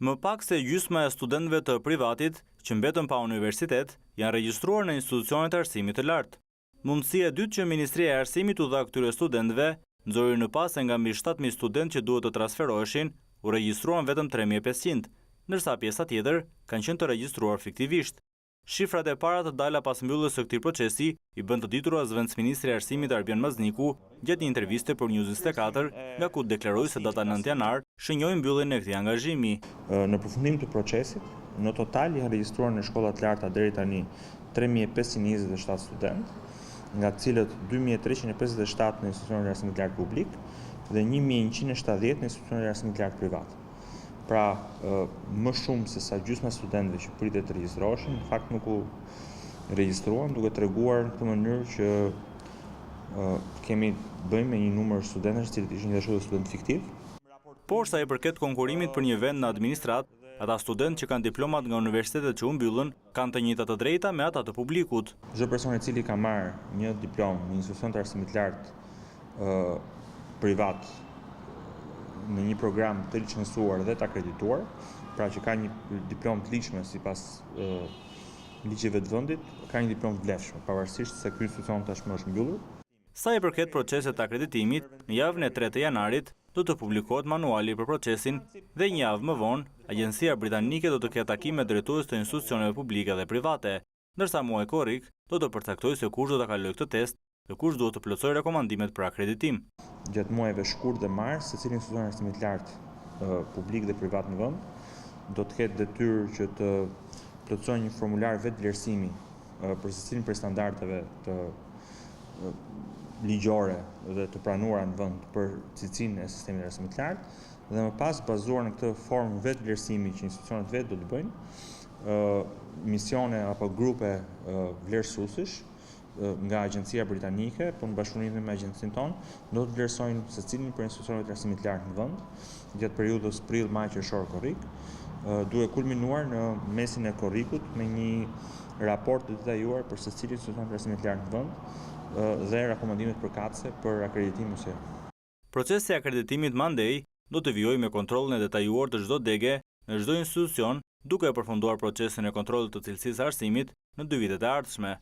Më pak se gjysma e studentëve të privatit që mbetën pa universitet janë regjistruar në institucionet e arsimit të lartë. Mundësia e dytë që Ministria e Arsimit u dha këtyre studentëve, nxori në pas se nga mbi 7.000 studentë që duhet të transferoheshin, u regjistruan vetëm 3.500, ndërsa pjesa tjetër kanë qenë të regjistruar fiktivisht. Shifrat e para të dala pas mbylljes së këtij procesi i bën të ditura zëvendësministri i Arsimit Arbian Mazniku gjatë një interviste për News 24, nga ku deklaroi se data 9 janar shënjoi mbylljen e këtij angazhimi. Në përfundim të procesit, në total janë regjistruar në shkollat e larta deri tani 3.527 studentë, nga të cilët 2.357 në institucionet e arsimit lart publik dhe 1.170 në institucionet e arsimit lart privat. Pra, më shumë se sa gjysma studentëve që pritet të regjistroshin, në fakt nuk u regjistruan, duke treguar në këtë mënyrë që kemi bëjmë me një numër studentësh që ishin ngjashur student fiktiv. Por sa i përket konkurimit për një vend në administrat, ata studentë që kanë diplomat nga universitetet që u mbyllën kanë të njëjtat të drejta me ata të publikut. Çdo person i cili ka marrë një diplomë në institucion të arsimit lart privat në një program të licencuar dhe të akredituar, pra që ka një diplomë të ligjshme sipas ligjeve të vendit, ka një diplomë të vlefshme, pavarësisht se ky institucion tashmë është mbyllur. Sa i përket procesit të akreditimit, në javën e 3 të janarit do të publikohet manuali për procesin dhe një javë më vonë, Agjencia Britanike do të ketë takime drejtues të institucioneve publike dhe private, ndërsa muaj korrik do të përcaktojë se kush do ta kalojë këtë test dhe kush duhet të plotësojë rekomandimet për akreditim. Gjatë muajve shkurt dhe mars, secili institucion arsimit lart publik dhe privat në vend do të ketë detyrë që të plotësojë një formular vetvlerësimi për secilin prej standardeve të ligjore dhe të pranuara në vend për cilësinë e sistemit arsimit lart, dhe më pas bazuar në këtë formë vetvlerësimi që institucionet vetë do të bëjnë, misione apo grupe vlerësuesish nga Agjencia Britanike, por në bashkëpunim me agjencinë tonë, do të vlerësojnë secilin për institucionet e arsimit lart në vend gjatë periudhës prill-maj qershor korrik, duke kulminuar në mesin e korrikut me një raport të detajuar për secilin institucion të arsimit lart në vend dhe rekomandimet përkatëse për akreditim ose jo. Procesi i akreditimit mandej do të vijojë me kontrollin e detajuar të çdo dege në çdo institucion, duke e përfunduar procesin e kontrollit të cilësisë së arsimit në 2 vitet e ardhshme.